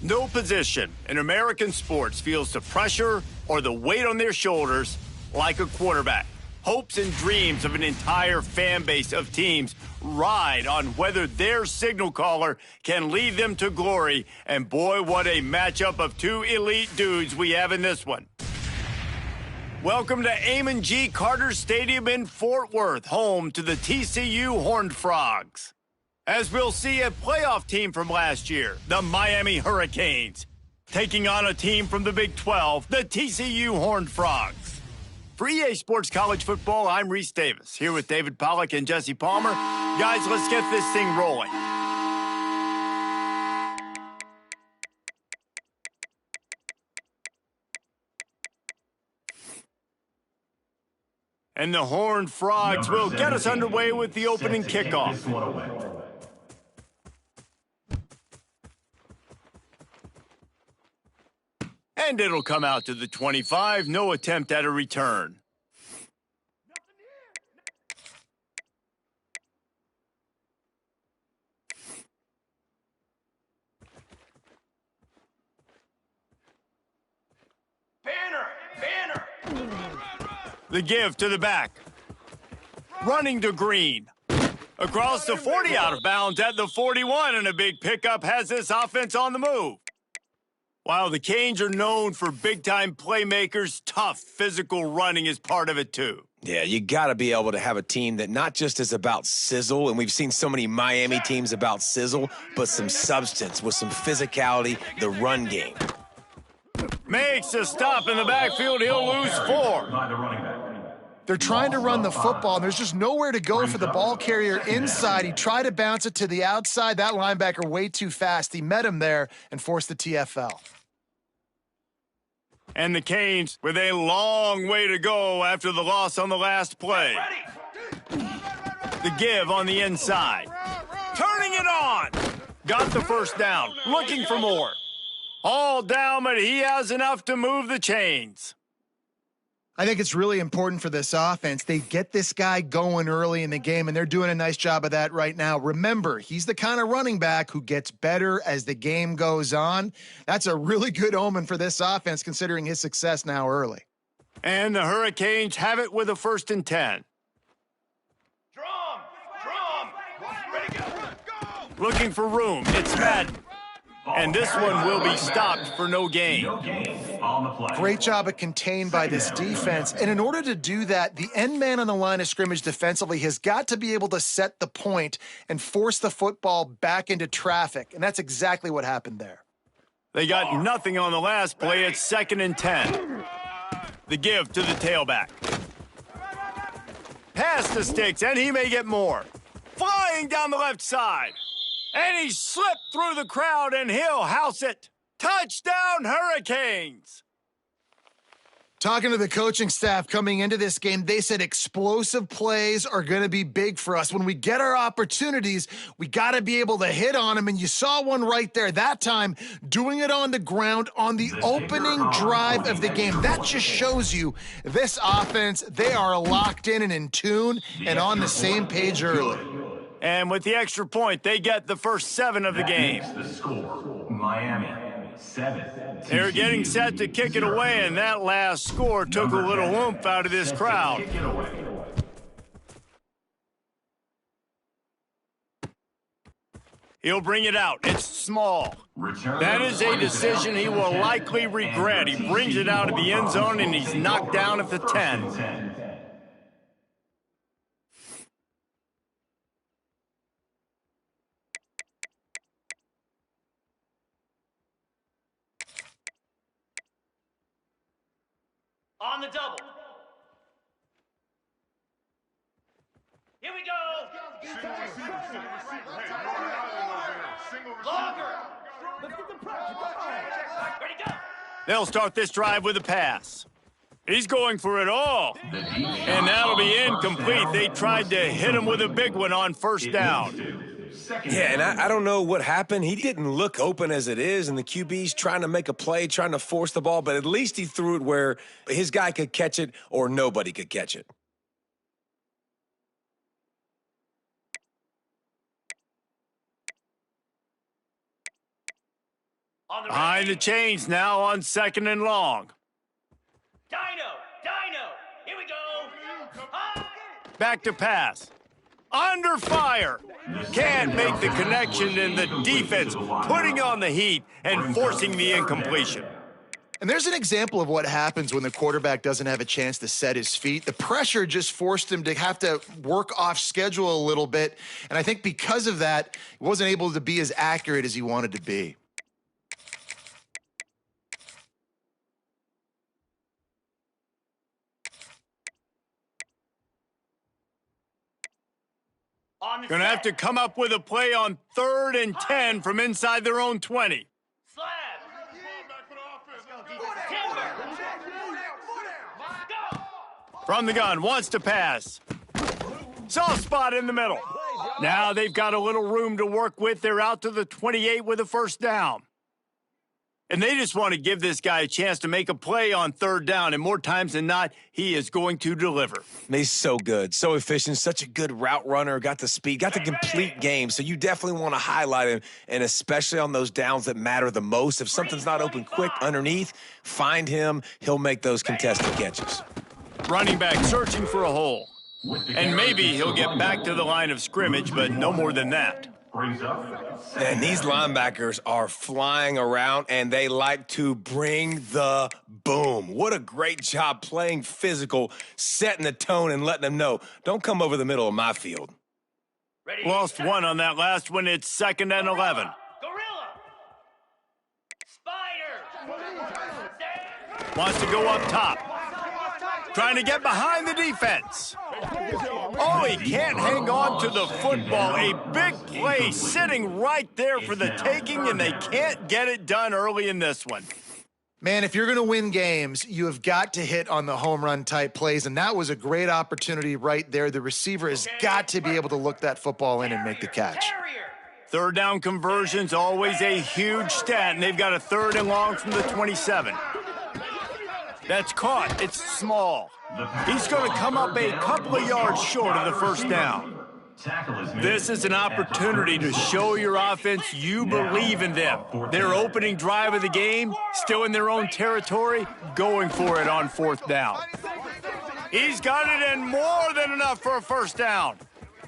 No position in American sports feels the pressure or the weight on their shoulders like a quarterback. Hopes and dreams of an entire fan base of teams ride on whether their signal caller can lead them to glory. And boy, what a matchup of two elite dudes we have in this one. Welcome to Amon G. Carter Stadium in Fort Worth, home to the TCU Horned Frogs. As we'll see, a playoff team from last year, the Miami Hurricanes, taking on a team from the Big 12, the TCU Horned Frogs. For EA Sports College Football, I'm Reese Davis, here with David Pollack and Jesse Palmer. Guys, let's get this thing rolling. And the Horned Frogs will get us underway with the opening kickoff. And it'll come out to the 25. No attempt at a return. Banner! The give to the back. Running to Green. Across the 40, out of bounds at the 41, and a big pickup has this offense on the move. While the Canes are known for big-time playmakers, tough physical running is part of it too. Yeah, you got to be able to have a team that not just is about sizzle, and we've seen so many Miami teams about sizzle, but some substance with some physicality, the run game. Makes a stop in the backfield. He'll lose 4. They're trying to run the football, and there's just nowhere to go for the ball carrier inside. He tried to bounce it to the outside. That linebacker way too fast. He met him there and forced the TFL. And the Canes with a long way to go after the loss on the last play. The give on the inside. Turning it on. Got the first down. Looking for more. All down, but he has enough to move the chains. I think it's really important for this offense. They get this guy going early in the game, and they're doing a nice job of that right now. Remember, he's the kind of running back who gets better as the game goes on. That's a really good omen for this offense, considering his success now early. And the Hurricanes have it with a 1st and 10. Ready, go. Looking for room. It's Madden. And this one will be stopped for no gain. Great job of contained by this defense. And in order to do that, the end man on the line of scrimmage defensively has got to be able to set the point and force the football back into traffic. And that's exactly what happened there. They got nothing on the last play. It's 2nd and 10. The give to the tailback. Pass to Sticks, and he may get more. Flying down the left side. And he slipped through the crowd, and he'll house it. Touchdown, Hurricanes! Talking to the coaching staff coming into this game, they said explosive plays are going to be big for us. When we get our opportunities, we got to be able to hit on them, and you saw one right there. That time, doing it on the ground on the opening drive of the game. That just shows you this offense, they are locked in and in tune and on the same page early. And with the extra point, they get the first 7 of the game. The score, Miami 7. They're getting set to kick it away, and that last score took a little oomph out of this crowd. He'll bring it out. It's small. That is a decision he will likely regret. He brings it out of the end zone, and he's knocked down at the 10. On the double. Here we go. Longer. Ready, go. They'll start this drive with a pass. He's going for it all. And that'll be incomplete. They tried to hit him with a big one on 1st down. Yeah, and I don't know what happened. He didn't look open as it is, and the QB's trying to make a play, trying to force the ball, but at least he threw it where his guy could catch it or nobody could catch it. On On the Behind the ready. chains now on 2nd and long. Dino. Here we go. High. Back to pass. Under fire. Can't make the connection, and the defense putting on the heat and forcing the incompletion. And there's an example of what happens when the quarterback doesn't have a chance to set his feet. The pressure just forced him to have to work off schedule a little bit. And I think because of that, he wasn't able to be as accurate as he wanted to be. On the Gonna have to come up with a play on 3rd and 10 from inside their own 20. slab. Timber. Go. From the gun, wants to pass. Soft spot in the middle. Now they've got a little room to work with. They're out to the 28 with a first down. And they just want to give this guy a chance to make a play on 3rd down, and more times than not, he is going to deliver. He's so good, so efficient, such a good route runner, got the speed, got the complete game. So you definitely want to highlight him, and especially on those downs that matter the most. If something's not open quick underneath, find him. He'll make those contested catches. Running back searching for a hole. And maybe he'll get back to the line of scrimmage, but no more than that. And these linebackers are flying around, and they like to bring the boom. What a great job playing physical, setting the tone, and letting them know, don't come over the middle of my field. Ready. Lost one on that last one. It's 2nd and 11. Gorilla. Spider. Wants to go up top. Trying to get behind the defense. Oh, he can't hang on to the football. A big play sitting right there for the taking, and they can't get it done early in this one. Man, if you're going to win games, you have got to hit on the home run type plays, and that was a great opportunity right there. The receiver has got to be able to look that football in and make the catch. Carrier. 3rd down conversion's always a huge stat, and they've got a 3rd and long from the 27. That's caught. It's small. He's going to come up a couple of yards short of the first down. This is an opportunity to show your offense you believe in them. Their opening drive of the game, still in their own territory, going for it on 4th down. He's got it, and more than enough for a first down.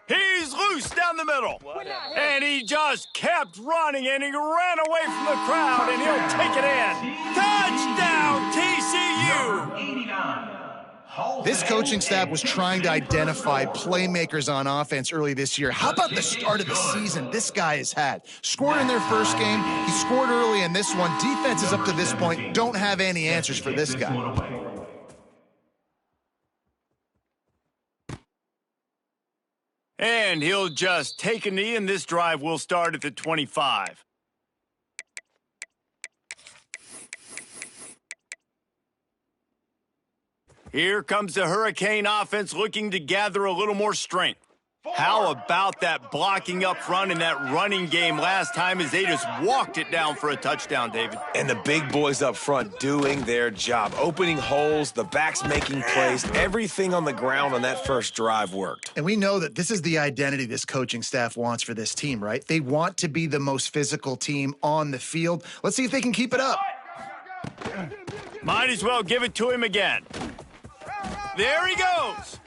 He's loose down the middle. And he just kept running, and he ran away from the crowd, and he'll take it in. Touchdown, TCU! This coaching staff was trying to identify playmakers on offense early this year. How about the start of the season this guy has had? Scored in their first game. He scored early in this one. Defenses up to this point don't have any answers for this guy. And he'll just take a knee, and this drive will start at the 25. Here comes the Hurricane offense looking to gather a little more strength. How about that blocking up front and that running game last time as they just walked it down for a touchdown, David? And the big boys up front doing their job, opening holes, the backs making plays, everything on the ground on that first drive worked. And we know that this is the identity this coaching staff wants for this team, right? They want to be the most physical team on the field. Let's see if they can keep it up. Might as well give it to him again. There he goes.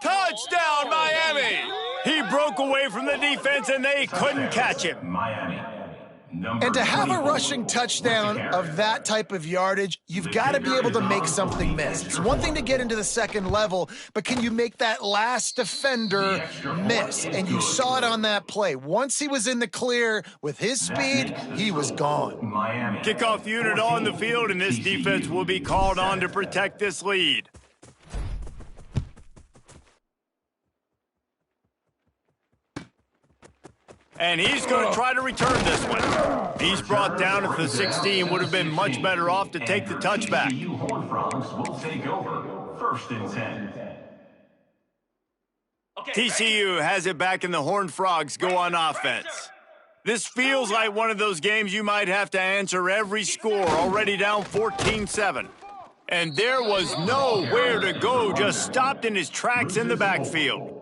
Touchdown, Miami! He broke away from the defense, and they couldn't catch him. Miami. And to have a rushing touchdown of that type of yardage, you've got to be able to make something miss. It's one thing to get into the second level, but can you make that last defender miss? And you saw it on that play. Once he was in the clear with his speed, he was gone. Kickoff unit on the field, and this defense will be called on to protect this lead. And he's going to try to return this one. He's brought down at the 16. Would have been much better off to take the touchback. TCU Horned Frogs will take over. 1st and 10. TCU has it back, and the Horned Frogs go on offense. This feels like one of those games you might have to answer every score, already down 14-7. And there was nowhere to go, just stopped in his tracks in the backfield.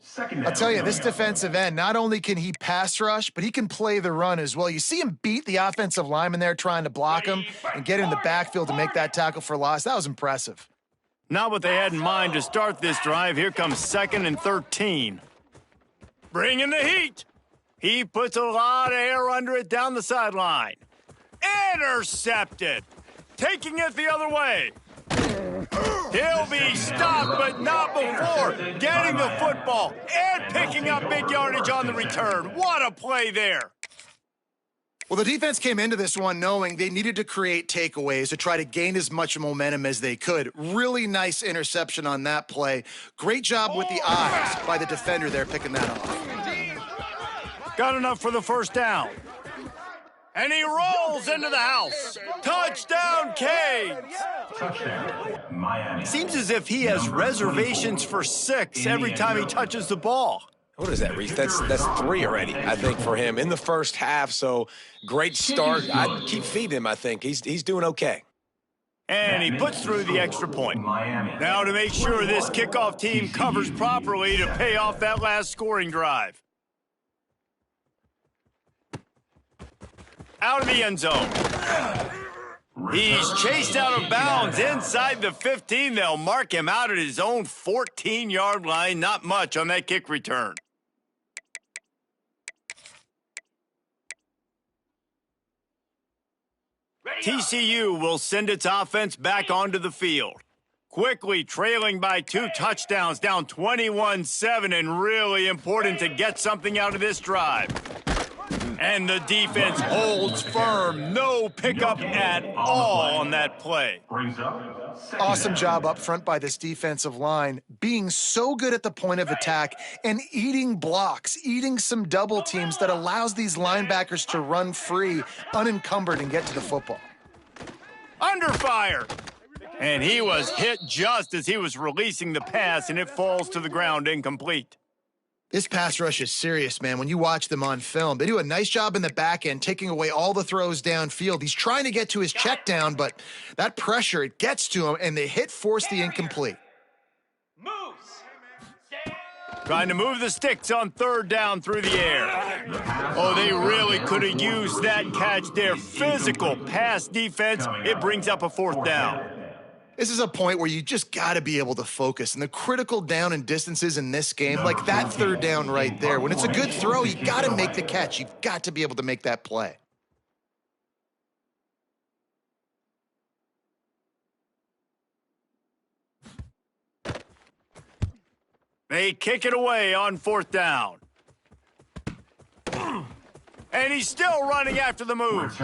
Second I'll down. tell you, this defensive end, not only can he pass rush, but he can play the run as well. You see him beat the offensive lineman there trying to block him and get in the backfield to make that tackle for loss. That was impressive. Not what they had in mind to start this drive. Here comes 2nd and 13. Bringing the heat. He puts a lot of air under it down the sideline. Intercepted. Taking it the other way. He'll be stopped, but not before getting the football and picking up big yardage on the return. What a play there. Well, the defense came into this one knowing they needed to create takeaways to try to gain as much momentum as they could. Really nice interception on that play. Great job with the eyes by the defender there picking that off. Got enough for the first down. And he rolls into the house. Touchdown, Canes. Touchdown, Miami. Seems as if he has reservations for 6 every time he touches the ball. What is that, Reese? That's 3 already, I think, for him in the first half. So great start. I'd keep feeding him, I think. He's doing okay. And he puts through the extra point. Now to make sure this kickoff team covers properly to pay off that last scoring drive. Out of the end zone. He's chased out of bounds inside the 15. They'll mark him out at his own 14-yard line. Not much on that kick return. TCU will send its offense back onto the field. Quickly trailing by 2 touchdowns, down 21-7, and really important to get something out of this drive. And the defense holds firm. No pickup at all on that play. Awesome job up front by this defensive line, being so good at the point of attack and eating blocks, eating some double teams that allows these linebackers to run free, unencumbered, and get to the football. Under fire. And he was hit just as he was releasing the pass, and it falls to the ground incomplete. This pass rush is serious, man. When you watch them on film, they do a nice job in the back end, taking away all the throws downfield. He's trying to get to his check down, but that pressure, it gets to him, and the hit forced the incomplete. Trying to move the sticks on 3rd down through the air. Oh, they really could have used that catch there. Physical pass defense. It brings up a 4th down. This is a point where you just got to be able to focus. And the critical down and distances in this game, like that 3rd down right there, when it's a good throw, you got to make the catch. You've got to be able to make that play. They kick it away on 4th down. And he's still running after the move.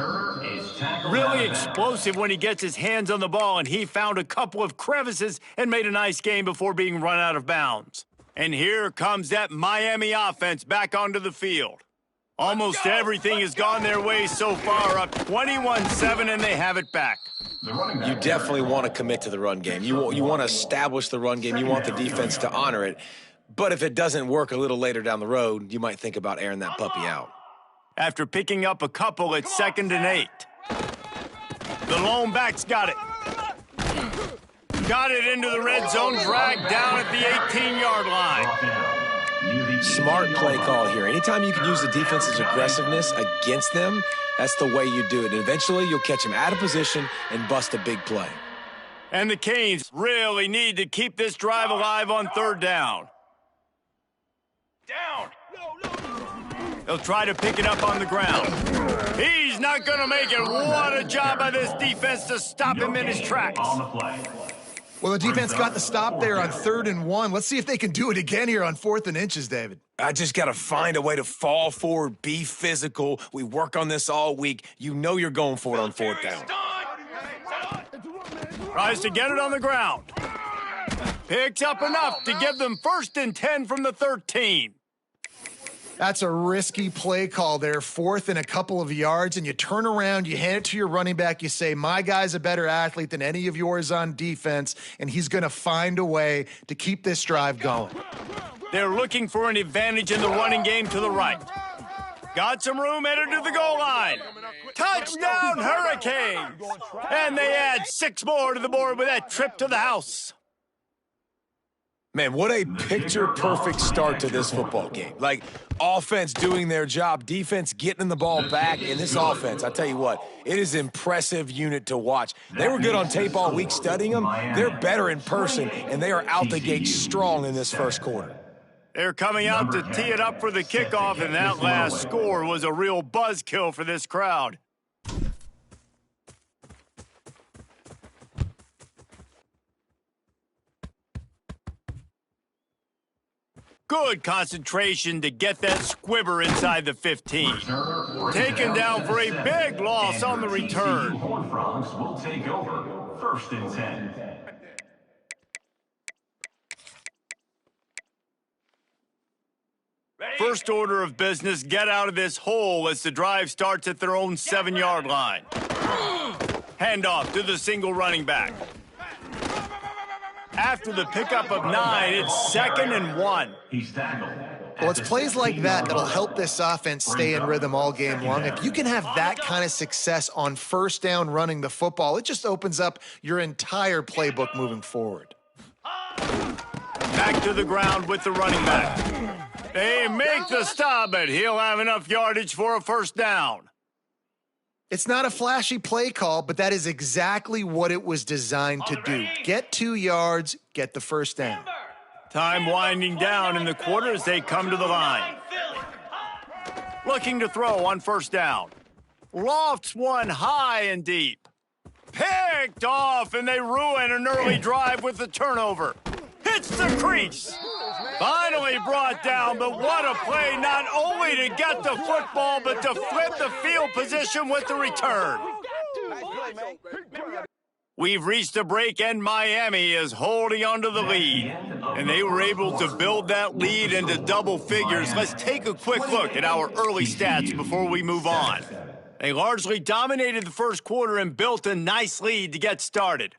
Really explosive when he gets his hands on the ball, and he found a couple of crevices and made a nice game before being run out of bounds. And here comes that Miami offense back onto the field. Almost everything has gone their way so far, up 21-7, and they have it back. You definitely want to commit to the run game. You want to establish the run game. You want the defense to honor it. But if it doesn't work a little later down the road, you might think about airing that puppy out. After picking up a couple at 2nd and 8. The lone back's got it. Got it into the red zone, dragged down at the 18-yard line. Smart play call here. Anytime you can use the defense's aggressiveness against them, that's the way you do it. And eventually, you'll catch them out of position and bust a big play. And the Canes really need to keep this drive alive on 3rd down. Down. They'll try to pick it up on the ground. He's not going to make it. What a job by this defense to stop him in his tracks. Well, the defense got the stop there on 3rd and 1. Let's see if they can do it again here on 4th and inches, David. I just got to find a way to fall forward, be physical. We work on this all week. You know you're going for it on 4th down. Tries to get it on the ground. Picks up enough to give them 1st and 10 from the 13. That's a risky play call there, 4th and a couple of yards, and you turn around, you hand it to your running back, you say, my guy's a better athlete than any of yours on defense, and he's going to find a way to keep this drive going. They're looking for an advantage in the running game to the right. Got some room headed to the goal line. Touchdown, Hurricanes! And they add 6 more to the board with that trip to the house. Man, what a picture-perfect start to this football game. Like, offense doing their job, defense getting the ball back, and this offense, I tell you what, it is an impressive unit to watch. They were good on tape all week studying them. They're better in person, and they are out the gate strong in this first quarter. They're coming out to tee it up for the kickoff, and that last score was a real buzzkill for this crowd. Good concentration to get that squibber inside the 15. Taken down for a big loss on the return. Horned Frogs will take over. 1st and 10. First order of business, get out of this hole as the drive starts at their own 7-yard line. Handoff to the single running back. After the pickup of 9, it's 2nd and 1. He's tackled. Well, it's plays like that that'll help this offense stay in rhythm all game long. If you can have that kind of success on first down running the football, it just opens up your entire playbook moving forward. Back to the ground with the running back. They make the stop, but he'll have enough yardage for a first down. It's not a flashy play call, but that is exactly what it was designed to do. Get 2 yards, get the first down. Time winding down in the quarter as they come to the line. Looking to throw on first down. Lofts one high and deep. Picked off, and they ruin an early drive with the turnover. Hits the crease. Finally brought down, but what a play, not only to get the football, but to flip the field position with the return. We've reached a break, and Miami is holding onto the lead. And they were able to build that lead into double figures. Let's take a quick look at our early stats before we move on. They largely dominated the first quarter and built a nice lead to get started.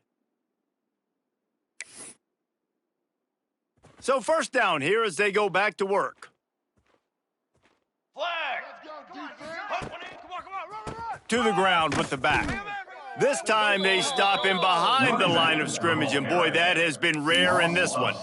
So first down here as they go back to work. Flag. To the ground with the back. This time they stop him behind the line of scrimmage, and boy, that has been rare in this one.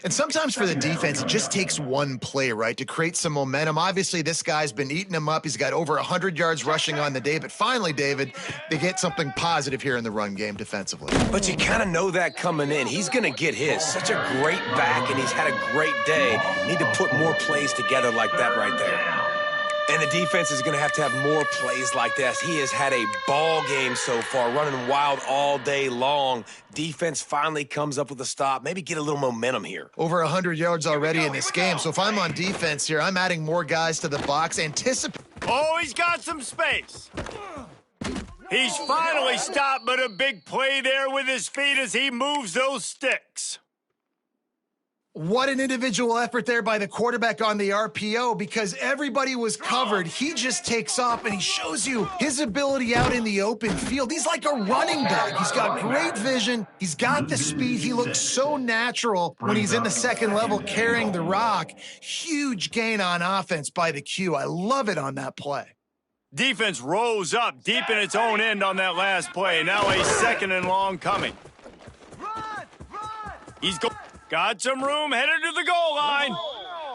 And sometimes for the defense, it just takes one play, right, to create some momentum. Obviously, this guy's been eating him up. He's got over 100 yards rushing on the day. But finally, David, they get something positive here in the run game defensively. But you kind of know that coming in. He's going to get his. Such a great back, and he's had a great day. Need to put more plays together like that right there. And the defense is going to have more plays like this. He has had a ball game so far, running wild all day long. Defense finally comes up with a stop. Maybe get a little momentum here. Over 100 yards already in this game. So if I'm on defense here, I'm adding more guys to the box. Oh, he's got some space. He's finally stopped, but a big play there with his feet as he moves those sticks. What an individual effort there by the quarterback on the RPO, because everybody was covered. He just takes off, and he shows you his ability out in the open field. He's like a running back. He's got great vision. He's got the speed. He looks so natural when he's in the second level carrying the rock. Huge gain on offense by the Q. I love it on that play. Defense rose up deep in its own end on that last play. Now a 2nd and long coming. He's got some room, headed to the goal line,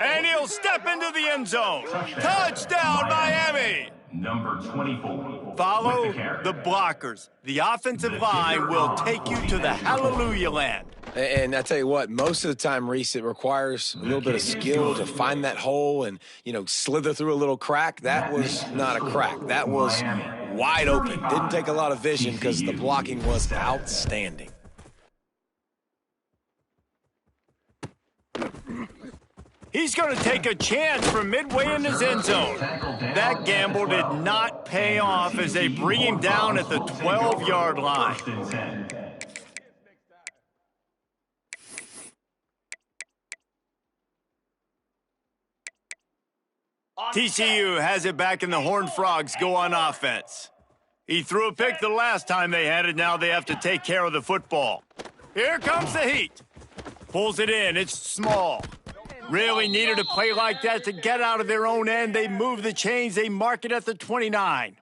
and he'll step into the end zone. Touchdown, Miami! Number 24. Follow the blockers. The offensive line will take you to the hallelujah land. And I tell you what, most of the time, Reese, it requires a little bit of skill to find that hole and, slither through a little crack. That was not a crack. That was wide open. Didn't take a lot of vision because the blocking was outstanding. He's going to take a chance from midway in his end zone. That gamble did not pay off as they bring him down at the 12-yard line. TCU has it back, and the Horned Frogs go on offense. He threw a pick the last time they had it. Now they have to take care of the football. Here comes the heat. Pulls it in. It's small. Really needed a play like that to get out of their own end. They move the chains. They mark it at the 29.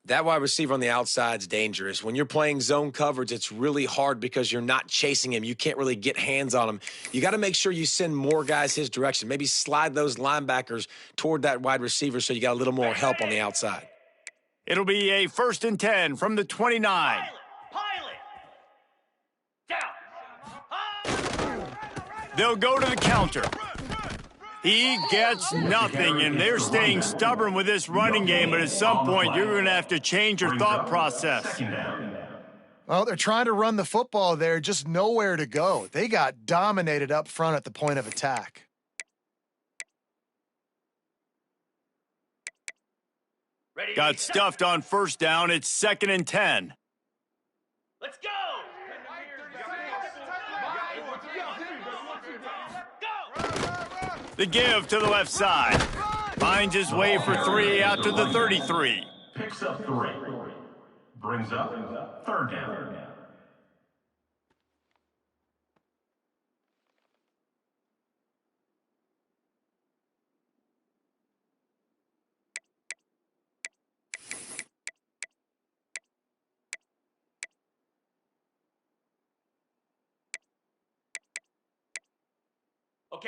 That wide receiver on the outside is dangerous. When you're playing zone coverage, it's really hard because you're not chasing him. You can't really get hands on him. You got to make sure you send more guys his direction. Maybe slide those linebackers toward that wide receiver so you got a little more help on the outside. It'll be a 1st and 10 from the 29. They'll go to the counter. He gets nothing, and they're staying stubborn with this running game, but at some point, you're going to have to change your thought process. Well, they're trying to run the football there, just nowhere to go. They got dominated up front at the point of attack. Got stuffed on 1st down. It's 2nd and 10. Let's go! The give to the left side. Finds his way for 3 out to the 33. Picks up 3. Brings up 3rd down.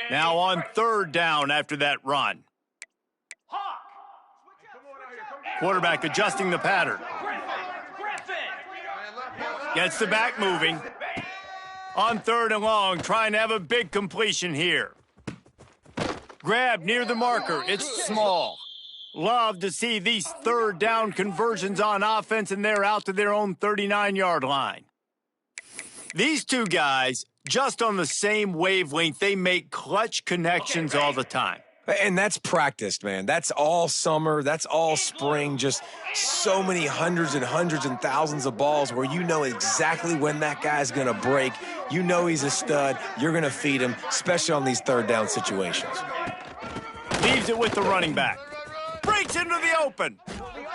Now on 3rd down after that run. Quarterback adjusting the pattern. Gets the back moving. On 3rd and long, trying to have a big completion here. Grab near the marker. It's small. Love to see these 3rd down conversions on offense, and they're out to their own 39-yard line. These two guys, just on the same wavelength, they make clutch connections all the time. And that's practiced, man. That's all summer. That's all spring. Just so many hundreds and hundreds and thousands of balls where you know exactly when that guy's going to break. You know he's a stud. You're going to feed him, especially on these 3rd down situations. Leaves it with the running back. Breaks into the open.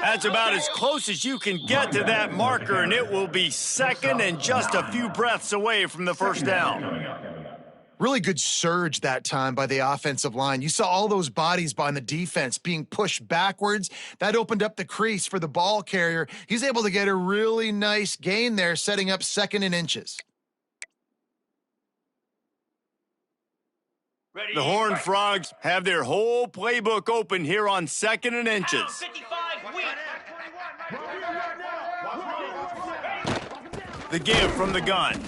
That's about as close as you can get to that marker, and it will be 2nd and just a few breaths away from the 1st down. Really good surge that time by the offensive line. You saw all those bodies by the defense being pushed backwards. That opened up the crease for the ball carrier. He's able to get a really nice gain there, setting up 2nd and inches. The Horned Frogs have their whole playbook open here on 2nd and inches. The give from the gun.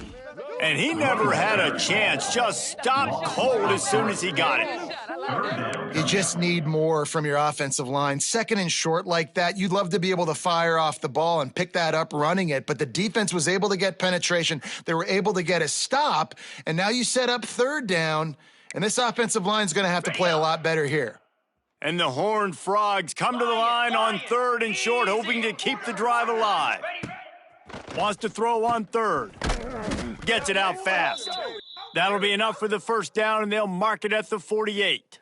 And he never had a chance. Just stopped cold as soon as he got it. You just need more from your offensive line. 2nd and short like that, you'd love to be able to fire off the ball and pick that up running it, but the defense was able to get penetration. They were able to get a stop, and now you set up 3rd down, and this offensive line is going to have to play a lot better here. And the Horned Frogs come to the line on 3rd and short, hoping to keep the drive alive. Wants to throw on 3rd. Gets it out fast. That'll be enough for the 1st down, and they'll mark it at the 48.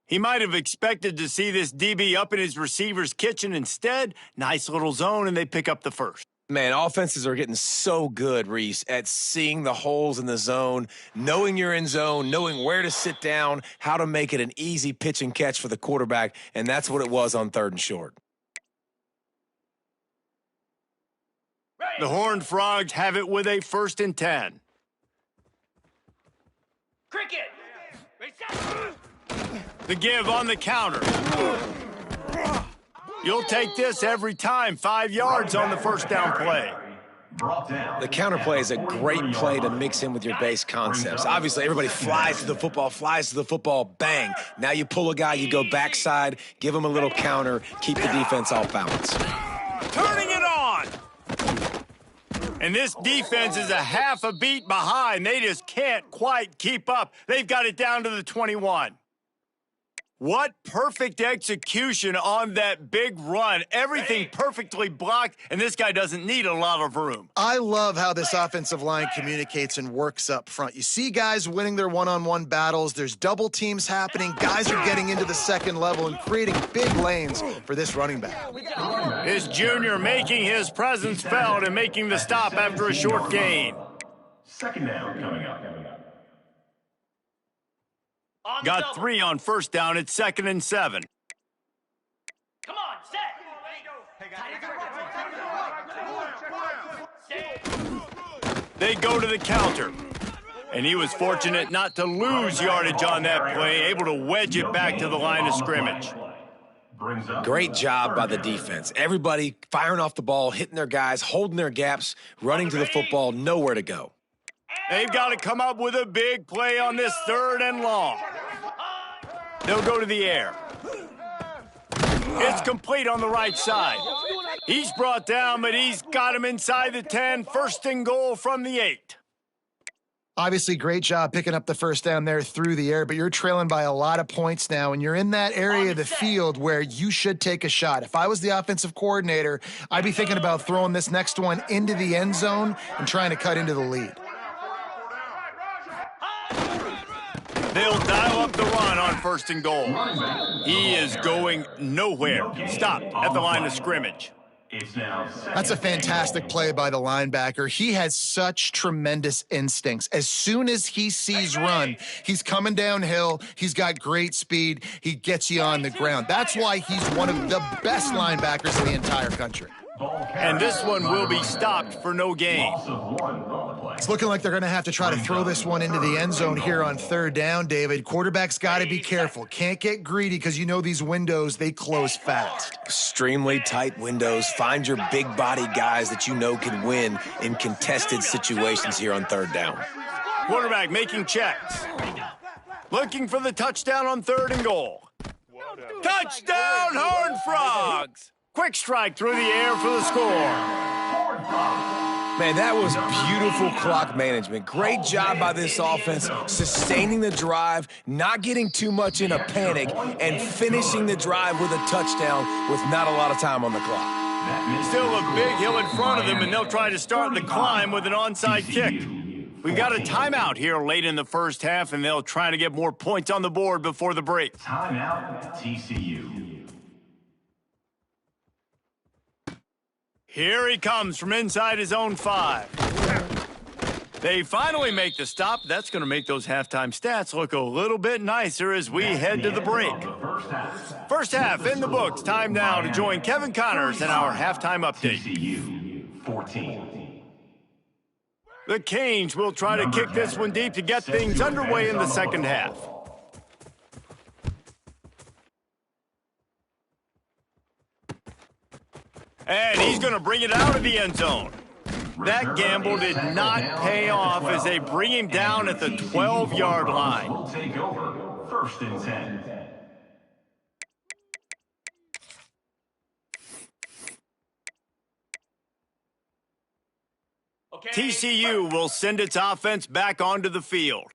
He might have expected to see this DB up in his receiver's kitchen. Instead, nice little zone, and they pick up the 1st. Man, offenses are getting so good, Reese, at seeing the holes in the zone, knowing you're in zone, knowing where to sit down, how to make it an easy pitch and catch for the quarterback, and that's what it was on 3rd and short. The Horned Frogs have it with a 1st and 10. Cricket! The give on the counter. You'll take this every time. 5 yards on the 1st down play. The counter play is a great play to mix in with your base concepts. Obviously, everybody flies to the football, bang. Now you pull a guy, you go backside, give him a little counter, keep the defense off balance. Turning it on! And this defense is a half a beat behind. They just can't quite keep up. They've got it down to the 21. What perfect execution on that big run. Everything perfectly blocked, and this guy doesn't need a lot of room. I love how this offensive line communicates and works up front. You see guys winning their one-on-one battles. There's double teams happening. Guys are getting into the 2nd level and creating big lanes for this running back. His junior making his presence felt and making the stop after a short gain. 2nd down coming up. Got 3 on 1st down. It's 2nd and 7. Come on, set. They go to the counter. And he was fortunate not to lose yardage on that play, able to wedge it back to the line of scrimmage. Great job by the defense. Everybody firing off the ball, hitting their guys, holding their gaps, running to the football, nowhere to go. They've got to come up with a big play on this 3rd and long. They'll go to the air. It's complete on the right side. He's brought down, but he's got him inside the 10. 1st and goal from the 8. Obviously, great job picking up the first down there through the air, but you're trailing by a lot of points now, and you're in that area of the field where you should take a shot. If I was the offensive coordinator, I'd be thinking about throwing this next one into the end zone and trying to cut into the lead. They'll dial up the run on 1st and goal. He is going nowhere. Stopped at the line of scrimmage. That's a fantastic play by the linebacker. He has such tremendous instincts. As soon as he sees run, he's coming downhill. He's got great speed. He gets you on the ground. That's why he's one of the best linebackers in the entire country. And this one will be stopped for no gain. It's looking like they're going to have to try to throw this one into the end zone here on 3rd down, David. Quarterback's got to be careful. Can't get greedy because you know these windows, they close fast. Extremely tight windows. Find your big body guys that you know can win in contested situations here on 3rd down. Quarterback making checks. Looking for the touchdown on 3rd and goal. Touchdown, Horned Frogs! Quick strike through the air for the score. Man, that was beautiful clock management. Great job by this offense, sustaining the drive, not getting too much in a panic, and finishing the drive with a touchdown with not a lot of time on the clock. Still a big hill in front of them, and they'll try to start the climb with an onside kick. We've got a timeout here late in the first half, and they'll try to get more points on the board before the break. Timeout, TCU. Here he comes from inside his own 5. They finally make the stop. That's going to make those halftime stats look a little bit nicer as we head to the break. First half in the books. Time now to join Kevin Connors in our halftime update. TCU 14. The Canes will try to kick this one deep to get things underway in the second half. And he's going to bring it out of the end zone. That gamble did not pay off as they bring him down at the 12-yard line. Will take over 1st and 10. TCU will send its offense back onto the field.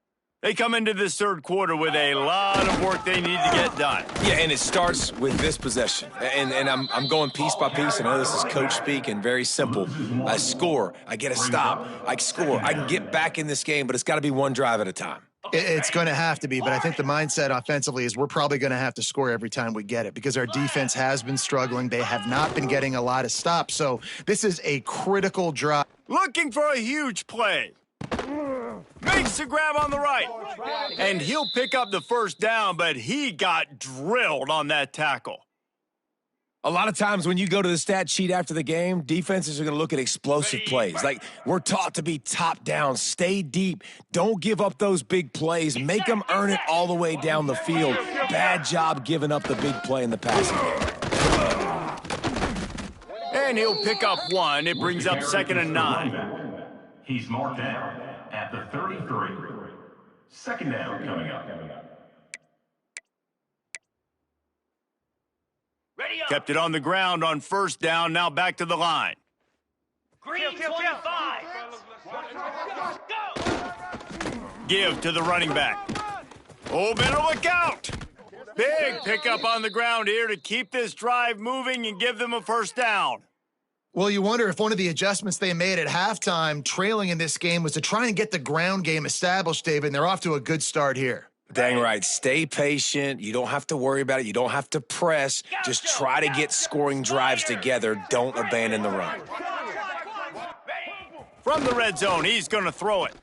They come into this 3rd quarter with a lot of work they need to get done. Yeah, and it starts with this possession. And I'm going piece by piece. I know this is coach speak and very simple. I score. I get a stop. I score. I can get back in this game, but it's got to be one drive at a time. It's going to have to be, but I think the mindset offensively is we're probably going to have to score every time we get it because our defense has been struggling. They have not been getting a lot of stops. So this is a critical drive. Looking for a huge play. Makes the grab on the right. And he'll pick up the first down, but he got drilled on that tackle. A lot of times when you go to the stat sheet after the game, defenses are going to look at explosive plays. Like, we're taught to be top down, stay deep, don't give up those big plays, make them earn it all the way down the field. Bad job giving up the big play in the passing game. And he'll pick up one. It brings up 2nd and 9. He's marked down at the 33. 2nd down coming up. Kept it on the ground on 1st down. Now back to the line. Green 25. Go. Give to the running back. Oh, better look out. Big pickup on the ground here to keep this drive moving and give them a 1st down. Well, you wonder if one of the adjustments they made at halftime trailing in this game was to try and get the ground game established, David, and they're off to a good start here. Dang right. Stay patient. You don't have to worry about it. You don't have to press. Just try to get scoring drives together. Don't abandon the run. From the red zone, he's going to throw it.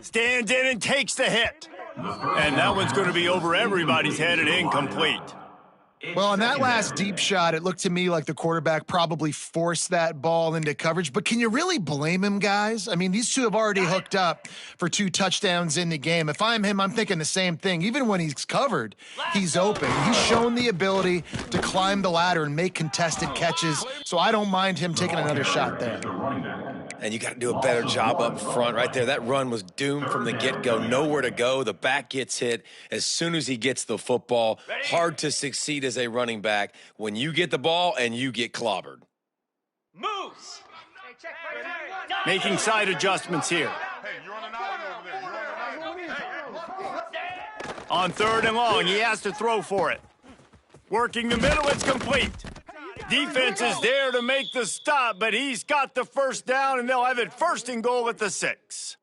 Stands in and takes the hit. And that one's going to be over everybody's head and incomplete. Well, on that second last down. deep shot, it looked to me like the quarterback probably forced that ball into coverage. But can you really blame him, guys? I mean, these two have already hooked up for 2 touchdowns in the game. If I'm him, I'm thinking the same thing. Even when he's covered, he's open. He's shown the ability to climb the ladder and make contested catches. So I don't mind him taking another shot there. The running back. And you got to do a better job up front right there. That run was doomed from the get-go. Nowhere to go. The back gets hit as soon as he gets the football. Hard to succeed as a running back when you get the ball and you get clobbered. Moose. Making side adjustments here. On 3rd and long, he has to throw for it. Working the middle, it's complete. Defense is there to make the stop, but he's got the first down, and they'll have it 1st and goal at the 6.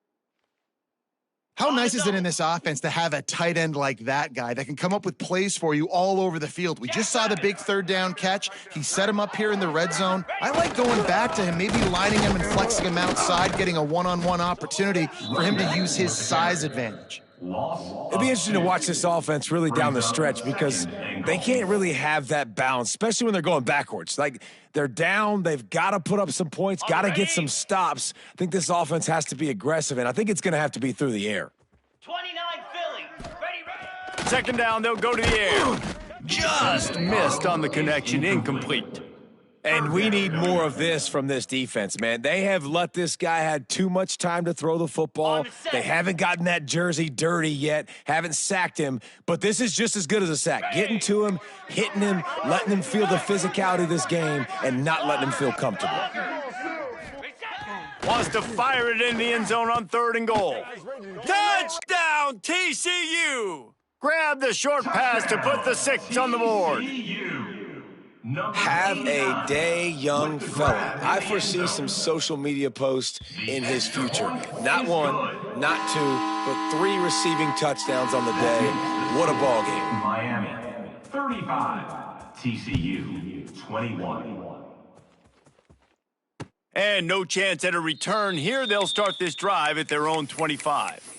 How nice is it in this offense to have a tight end like that guy that can come up with plays for you all over the field? We just saw the big 3rd down catch. He set him up here in the red zone. I like going back to him, maybe lining him and flexing him outside, getting a one-on-one opportunity for him to use his size advantage. It'd be interesting to watch this offense really down the stretch because they can't really have that balance, especially when they're going backwards. Like, they're down, they've got to put up some points, got to get some stops. I think this offense has to be aggressive, and I think it's going to have to be through the air. 29 Philly. Ready. 2nd down, they'll go to the air. Just missed on the connection, incomplete. And we need more of this from this defense, man. They have let this guy had too much time to throw the football. They haven't gotten that jersey dirty yet, haven't sacked him, but this is just as good as a sack. Getting to him, hitting him, letting him feel the physicality of this game, and not letting him feel comfortable. Wants to fire it in the end zone on 3rd and goal. Touchdown, TCU! Grab the short pass to put the 6 on the board. Have a day, young fella. I foresee some social media posts in his future. Not 1, not 2, but 3 receiving touchdowns on the day. What a ball game. Miami 35, TCU 21. And no chance at a return here. They'll start this drive at their own 25.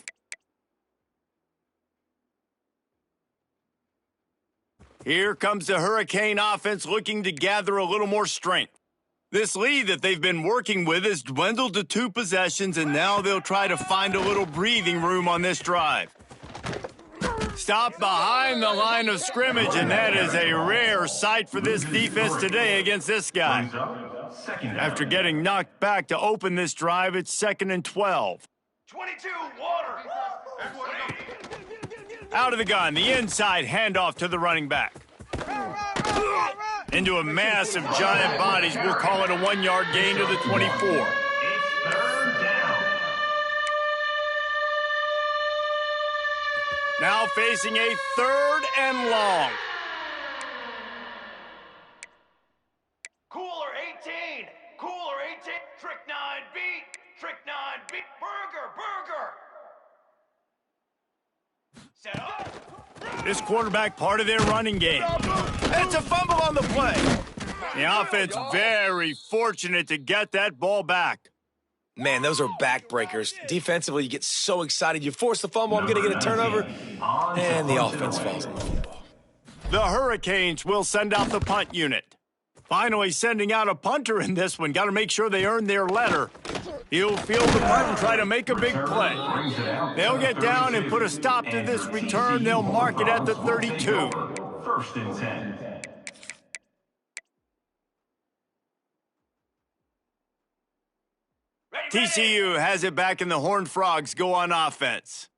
Here comes the Hurricane offense looking to gather a little more strength. This lead that they've been working with has dwindled to 2 possessions, and now they'll try to find a little breathing room on this drive. Stop behind the line of scrimmage, and that is a rare sight for this defense today against this guy. After getting knocked back to open this drive, it's 2nd and 12. 22 water. Out of the gun, the inside handoff to the running back. Into a mass of giant bodies, we'll call it a 1-yard gain to the 24. It's 3rd down. Now facing a 3rd and long. Cooler 18. Cooler 18. Trick 9 beat. Trick 9 beat. Burger. Set up. This quarterback part of their running game. It's a fumble on the play. The offense very fortunate to get that ball back. Man, those are backbreakers. Defensively, you get so excited. You force the fumble, I'm going to get a turnover, and the offense falls on the football. The Hurricanes will send out the punt unit. Finally sending out a punter in this one. Got to make sure they earn their letter. He'll field the punt and try to make a big play. They'll get down and put a stop to this return. They'll mark it at the 32. 1st and 10. TCU has it back, and the Horned Frogs go on offense.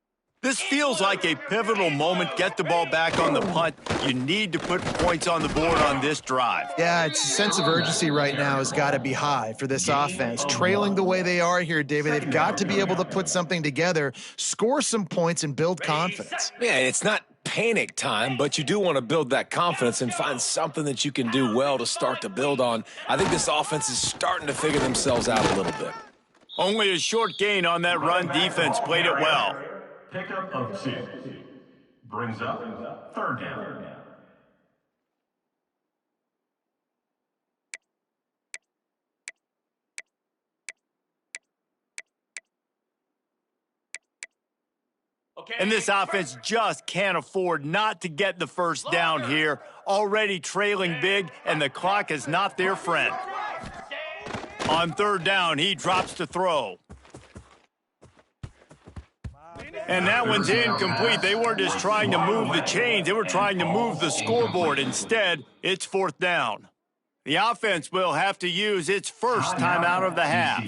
This feels like a pivotal moment. Get the ball back on the punt. You need to put points on the board on this drive. Yeah, it's a sense of urgency right now has got to be high for this offense. Trailing the way they are here, David, they've got to be able to put something together, score some points, and build confidence. Yeah, it's not panic time, but you do want to build that confidence and find something that you can do well to start to build on. I think this offense is starting to figure themselves out a little bit. Only a short gain on that run. Defense played it well. Pickup of 2. Brings up 3rd down. And this offense just can't afford not to get the first down here. Already trailing big, and the clock is not their friend. On third down, he drops to throw. And that one's incomplete. They weren't just trying to move the chains. They were trying to move the scoreboard. Instead, it's fourth down. The offense will have to use its first time out of the half.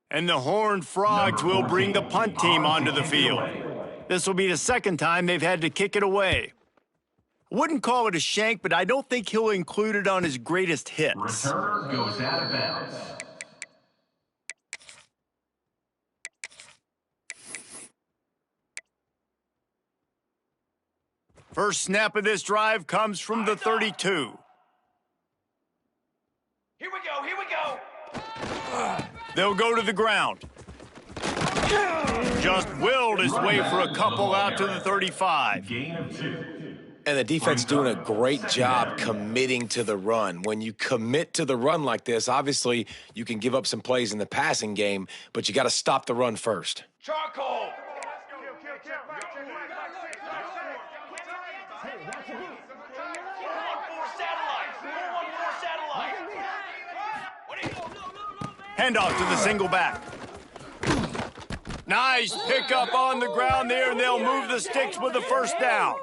And the Horned Frogs will bring the punt team onto the field. This will be the second time they've had to kick it away. Wouldn't call it a shank, but I don't think he'll include it on his greatest hits. Returner goes out of bounds. First snap of this drive comes from the 32. Here we go, here we go. They'll go to the ground. Just willed his way for a couple out to the 35. Gain of 2. And the defense doing a great job committing to the run. When you commit to the run like this, obviously you can give up some plays in the passing game, but you got to stop the run first. Charcoal. 414 satellite. Handoff to the single back. Nice pickup on the ground there, and they'll move the sticks with the first down.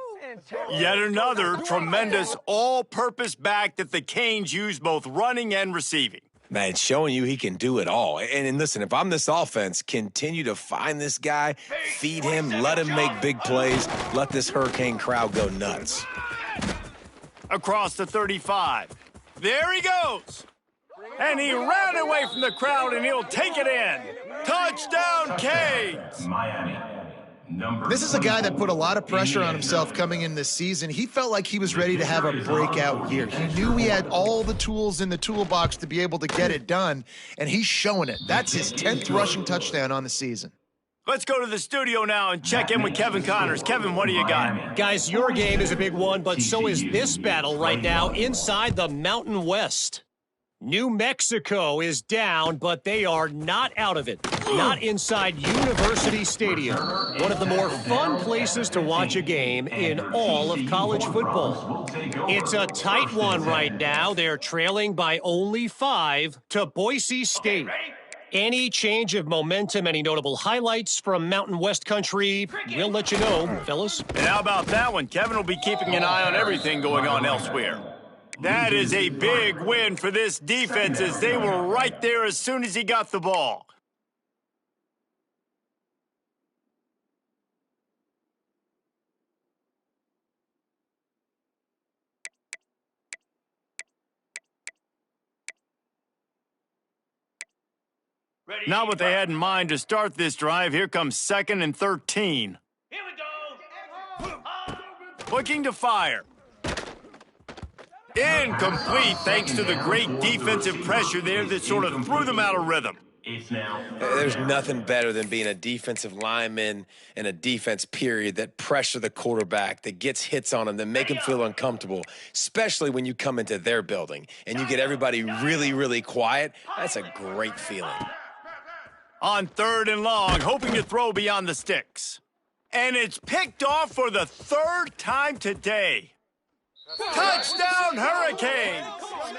Yet another tremendous all-purpose back that the Canes use both running and receiving. Man, it's showing you he can do it all. And listen, if I'm this offense, continue to find this guy, feed him, let him make big plays, let this Hurricane crowd go nuts. Across the 35. There he goes. And he ran away from the crowd, and he'll take it in. Touchdown, Canes! Miami. This is a guy that put a lot of pressure on himself coming in this season. He felt like he was ready to have a breakout year. He knew he had all the tools in the toolbox to be able to get it done, and he's showing it. That's his 10th rushing touchdown on the season. Let's go to the studio now and check in with Kevin Connors. Kevin, what do you got? Guys, your game is a big one, but so is this battle right now inside the Mountain West. New Mexico is down, but they are not out of it. Not inside University Stadium, one of the more fun places to watch a game in all of college football. It's a tight one right now. They're trailing by only 5 to Boise State. Any change of momentum, any notable highlights from Mountain West country, we'll let you know, fellas. And how about that one? Kevin will be keeping an eye on everything going on elsewhere. That is a big win for this defense, as they were right there as soon as he got the ball. Not what they had in mind to start this drive. Here comes 2nd and 13. Here we go. Looking to fire. Incomplete, thanks to the great defensive pressure there that sort of threw them out of rhythm. It's now. There's nothing better than being a defensive lineman and a defense period that pressure the quarterback, that gets hits on him, that make him feel uncomfortable, especially when you come into their building and you get everybody really, really quiet. That's a great feeling. On 3rd and long, hoping to throw beyond the sticks. And it's picked off for the 3rd time today. Touchdown, Hurricanes!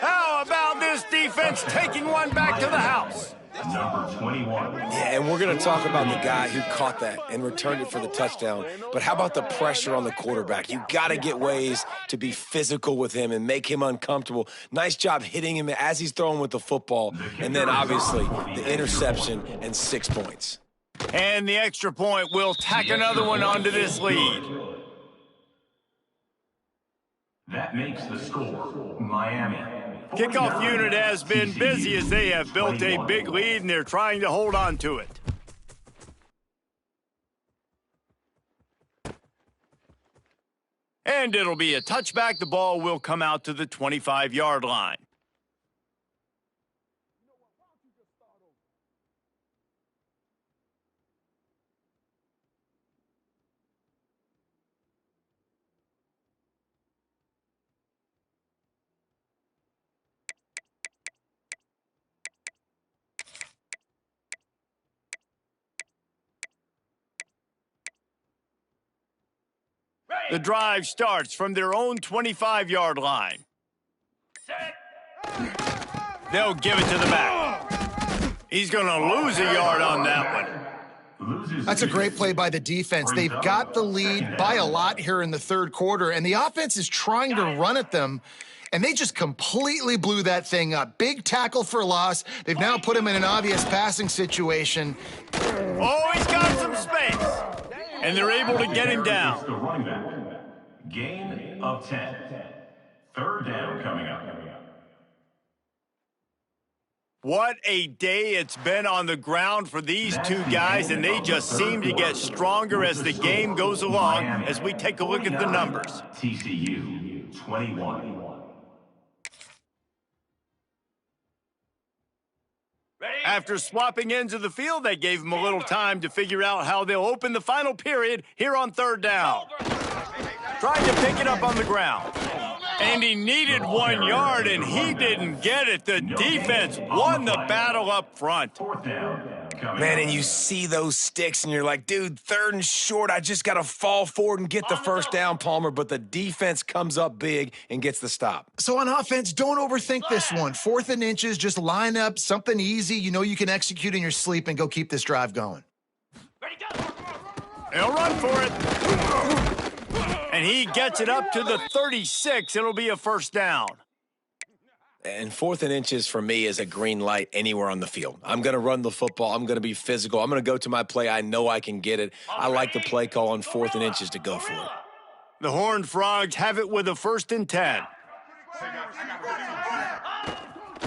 How about this defense taking one back to the house? Number 21. Yeah, and we're going to talk about the guy who caught that and returned it for the touchdown. But how about the pressure on the quarterback? You got to get ways to be physical with him and make him uncomfortable. Nice job hitting him as he's throwing with the football. And then, obviously, the interception and 6 points. And the extra point will tack another one onto this lead. That makes the score Miami. Kickoff unit has been busy as they have built a big lead, and they're trying to hold on to it. And it'll be a touchback. The ball will come out to the 25-yard line. The drive starts from their own 25-yard line. They'll give it to the back. He's going to lose a yard on that one. That's a great play by the defense. They've got the lead by a lot here in the third quarter, and the offense is trying to run at them, and they just completely blew that thing up. Big tackle for loss. They've now put him in an obvious passing situation. Oh, he's got some space, and they're able to get him down. The running back. Gain of 10. Third down coming up. What a day it's been on the ground for these two guys, and they just seem to get stronger as the game goes along as we take a look at the numbers. TCU 21. After swapping ends of the field, they gave him a little time to figure out how they'll open the final period here on third down. Trying to pick it up on the ground. And he needed 1 yard, and he didn't get it. The defense won the battle up front. Man, and you see those sticks, and you're like, dude, third and short, I just got to fall forward and get the first down, Palmer. But the defense comes up big and gets the stop. So on offense, don't overthink this one. 4th and inches, just line up something easy you know you can execute in your sleep and go keep this drive going. He'll run for it. And he gets it up to the 36. It'll be a first down. And 4th and inches for me is a green light anywhere on the field. I'm going to run the football. I'm going to be physical. I'm going to go to my play. I know I can get it. I like the play call on 4th and inches to go for it. The Horned Frogs have it with a 1st and 10.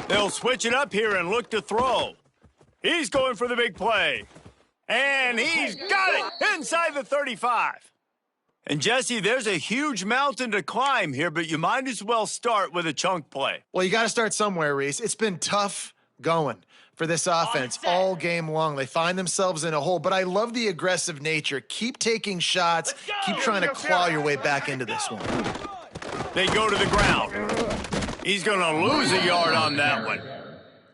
They'll switch it up here and look to throw. He's going for the big play. And he's got it inside the 35. And, Jesse, there's a huge mountain to climb here, but you might as well start with a chunk play. Well, you got to start somewhere, Reese. It's been tough going for this offense all game long. They find themselves in a hole, but I love the aggressive nature. Keep taking shots. Keep trying to claw your way back into this one. They go to the ground. He's going to lose a yard on that one.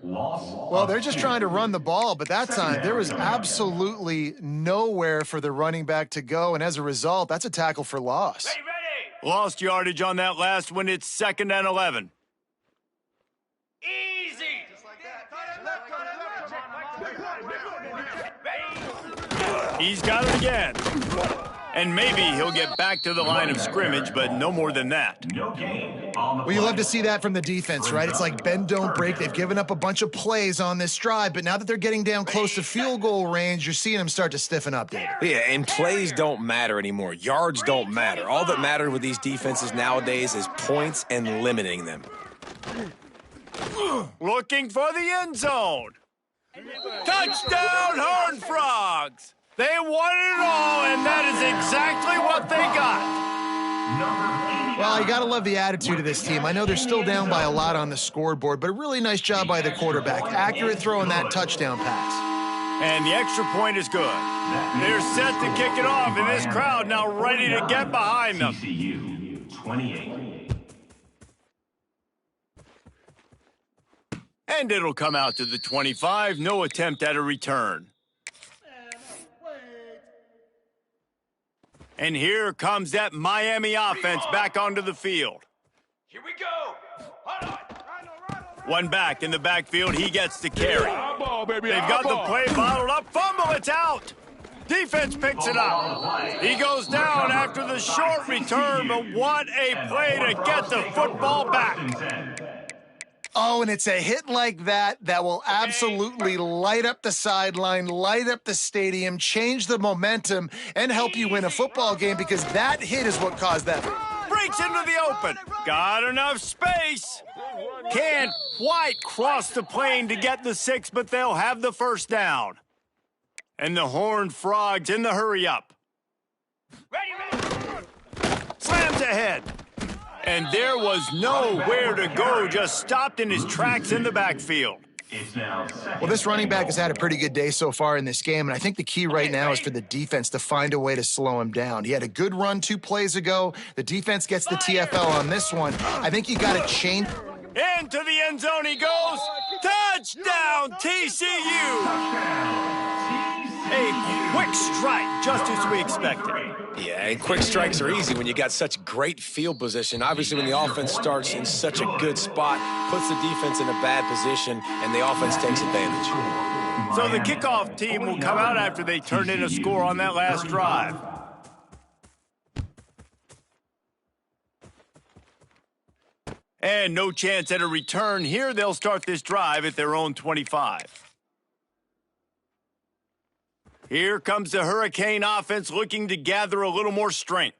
Well, they're just trying to run the ball, but that time there was absolutely nowhere for the running back to go, and as a result, that's a tackle for loss. Ready. Lost yardage on that last one. It's 2nd and 11. Easy. Just like that. He's got it again. And maybe he'll get back to the line of scrimmage, but no more than that. Well, you love to see that from the defense, right? It's like bend, don't break. They've given up a bunch of plays on this drive, but now that they're getting down close to field goal range, you're seeing them start to stiffen up, David. Yeah, and plays don't matter anymore. Yards don't matter. All that matters with these defenses nowadays is points and limiting them. Looking for the end zone. Touchdown, Horned Frogs. They won it all, and that is exactly what they got. Well, you got to love the attitude of this team. I know they're still down by a lot on the scoreboard, but a really nice job by the quarterback. Accurate throw on that touchdown pass. And the extra point is good. They're set to kick it off, and this crowd now ready to get behind them. TCU 28. And it'll come out to the 25. No attempt at a return. And here comes that Miami offense back onto the field. Here we go. One back in the backfield. He gets the carry. They've got the play bottled up. Fumble, it's out. Defense picks it up. He goes down after the short return, but what a play to get the football back. Oh, and it's a hit like that that will absolutely light up the sideline, light up the stadium, change the momentum, and help you win a football game, because that hit is what caused that. Breaks into the open. Got enough space. Can't quite cross the plane to get the 6, but they'll have the first down. And the Horned Frogs in the hurry-up. Slams ahead. And there was nowhere to go, just stopped in his tracks in the backfield. Well, this running back has had a pretty good day so far in this game, and I think the key right now is for the defense to find a way to slow him down. He had a good run 2 plays ago. The defense gets the TFL on this one. I think you got to change. Into the end zone he goes. Touchdown, TCU! A quick strike, just as we expected. Yeah, and quick strikes are easy when you got such great field position. Obviously, when the offense starts in such a good spot, puts the defense in a bad position, and the offense takes advantage. So the kickoff team will come out after they turn in a score on that last drive. And no chance at a return here. They'll start this drive at their own 25. Here comes the Hurricane offense looking to gather a little more strength.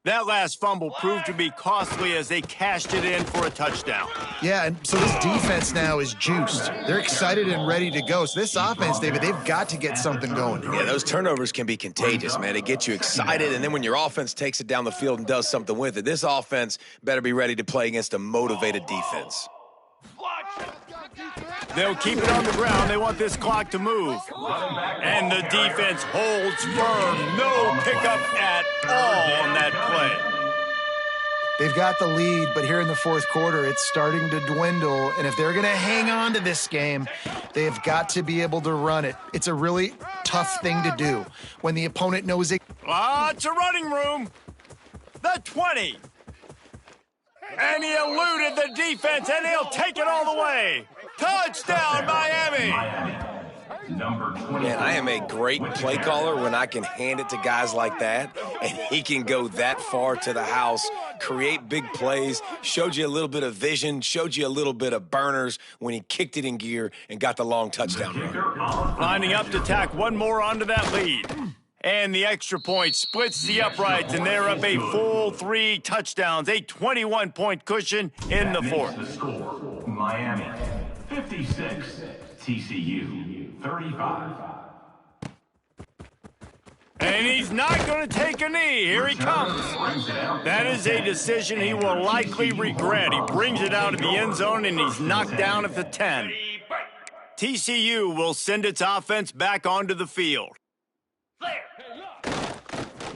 That last fumble proved to be costly as they cashed it in for a touchdown. Yeah, and so this defense now is juiced. They're excited and ready to go. So this offense, David, they've got to get something going. Yeah, those turnovers can be contagious, man. They get you excited, and then when your offense takes it down the field and does something with it, this offense better be ready to play against a motivated defense. They'll keep it on the ground. They want this clock to move. And the defense holds firm. No pickup at all on that play. They've got the lead, but here in the fourth quarter, it's starting to dwindle. And if they're going to hang on to this game, they've got to be able to run it. It's a really tough thing to do when the opponent knows it. Lots of running room. The 20. And he eluded the defense, and he'll take it all the way. Touchdown, Miami! Man, I am a great play caller when I can hand it to guys like that, and he can go that far to the house, create big plays, showed you a little bit of vision, showed you a little bit of burners when he kicked it in gear and got the long touchdown run. Lining up to tack one more onto that lead. And the extra point splits the uprights, and they're up a full 3 touchdowns, a 21-point cushion in the fourth. The score, Miami 56, TCU 35. And he's not going to take a knee. Here he comes. That is a decision he will likely regret. He brings it out of the end zone, and he's knocked down at the 10. TCU will send its offense back onto the field.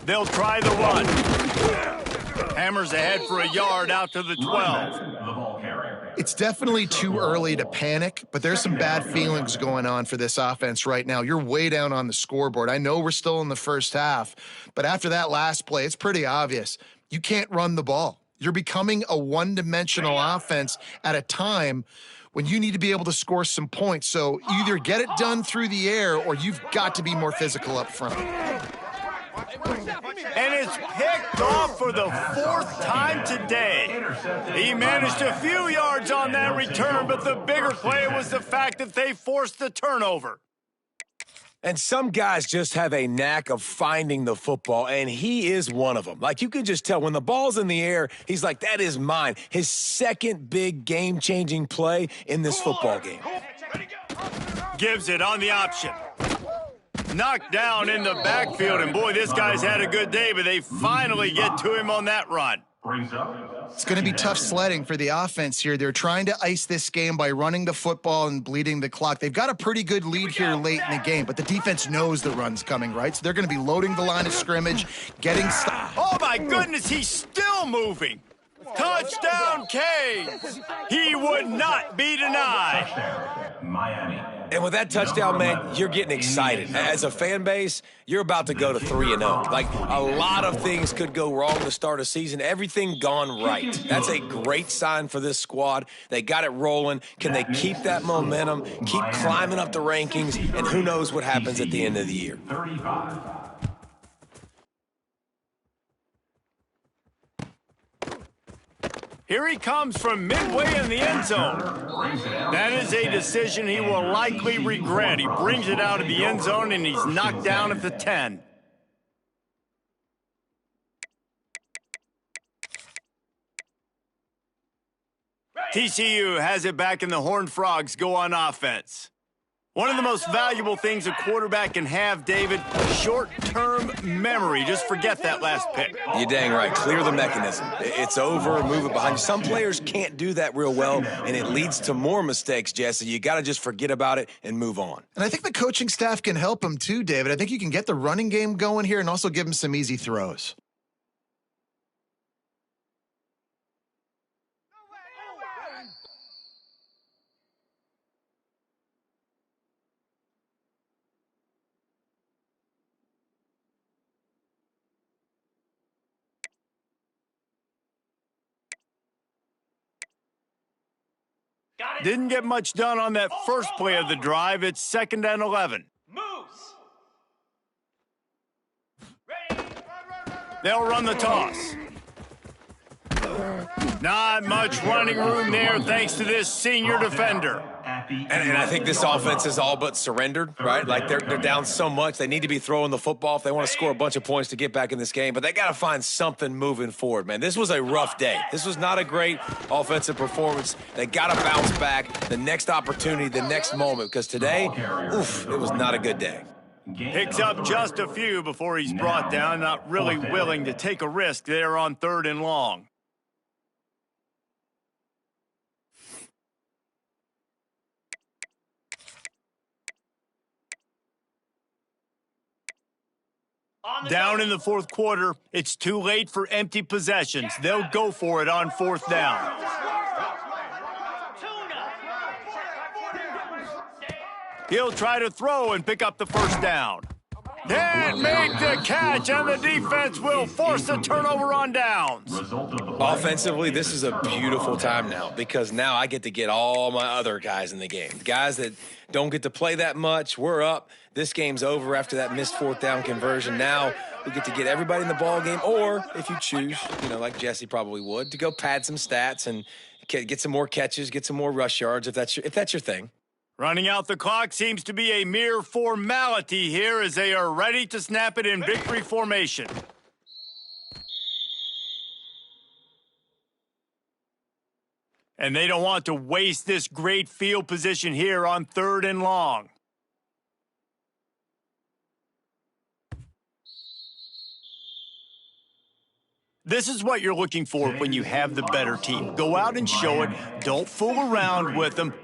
They'll try the run. Hammers ahead for a yard out to the 12. It's definitely too early to panic, but there's some bad feelings going on for this offense right now. You're way down on the scoreboard. I know we're still in the first half, but after that last play, it's pretty obvious. You can't run the ball. You're becoming a one-dimensional offense at a time when you need to be able to score some points. So either get it done through the air or you've got to be more physical up front. And it's picked off for the 4th time today. He managed a few yards on that return, but the bigger play was the fact that they forced the turnover. And some guys just have a knack of finding the football, and he is one of them. Like, you can just tell when the ball's in the air, he's like, that is mine. His second big game-changing play in this football game. Gives it on the option. Knocked down in the backfield, and boy, this guy's had a good day, but they finally get to him on that run. It's going to be tough sledding for the offense here. They're trying to ice this game by running the football and bleeding the clock. They've got a pretty good lead here late in the game, but the defense knows the run's coming, right? So they're going to be loading the line of scrimmage, getting Oh, my goodness, he's still moving. Touchdown, Canes. He would not be denied. Miami. And with that touchdown, man, you're getting excited. As a fan base, you're about to go to 3-0. Like, a lot of things could go wrong to start a season. Everything gone right. That's a great sign for this squad. They got it rolling. Can they keep that momentum, keep climbing up the rankings, and who knows what happens at the end of the year? 35. Here he comes from midway in the end zone. That is a decision he will likely regret. He brings it out of the end zone, and he's knocked down at the 10. TCU has it back, and the Horned Frogs go on offense. One of the most valuable things a quarterback can have, David, short-term memory. Just forget that last pick. You're dang right. Clear the mechanism. It's over. Move it behind you. Some players can't do that real well, and it leads to more mistakes, Jesse. You got to just forget about it and move on. And I think the coaching staff can help him too, David. I think you can get the running game going here and also give him some easy throws. Didn't get much done on that first play of the drive. It's 2nd and 11. Moves. They'll run the toss. Not much running room there thanks to this senior defender. And I think this offense is all but surrendered, right? Like they're down so much. They need to be throwing the football if they want to score a bunch of points to get back in this game. But they got to find something moving forward, man. This was a rough day. This was not a great offensive performance. They got to bounce back the next opportunity, the next moment. Because today, oof, it was not a good day. Picks up just a few before he's brought down. Not really willing to take a risk there on 3rd and long. Down in the 4th quarter, it's too late for empty possessions. They'll go for it on 4th down. He'll try to throw and pick up the 1st down. Can't make the catch, and the defense will force a turnover on downs. Offensively, this is a beautiful time now because now I get to get all my other guys in the game. The guys that don't get to play that much, we're up. This game's over after that missed 4th down conversion. Now we get to get everybody in the ball game, or if you choose, like Jesse probably would, to go pad some stats and get some more catches, get some more rush yards if that's your thing. Running out the clock seems to be a mere formality here as they are ready to snap it in victory formation. And they don't want to waste this great field position here on 3rd and long. This is what you're looking for when you have the better team. Go out and show it. Don't fool around with them.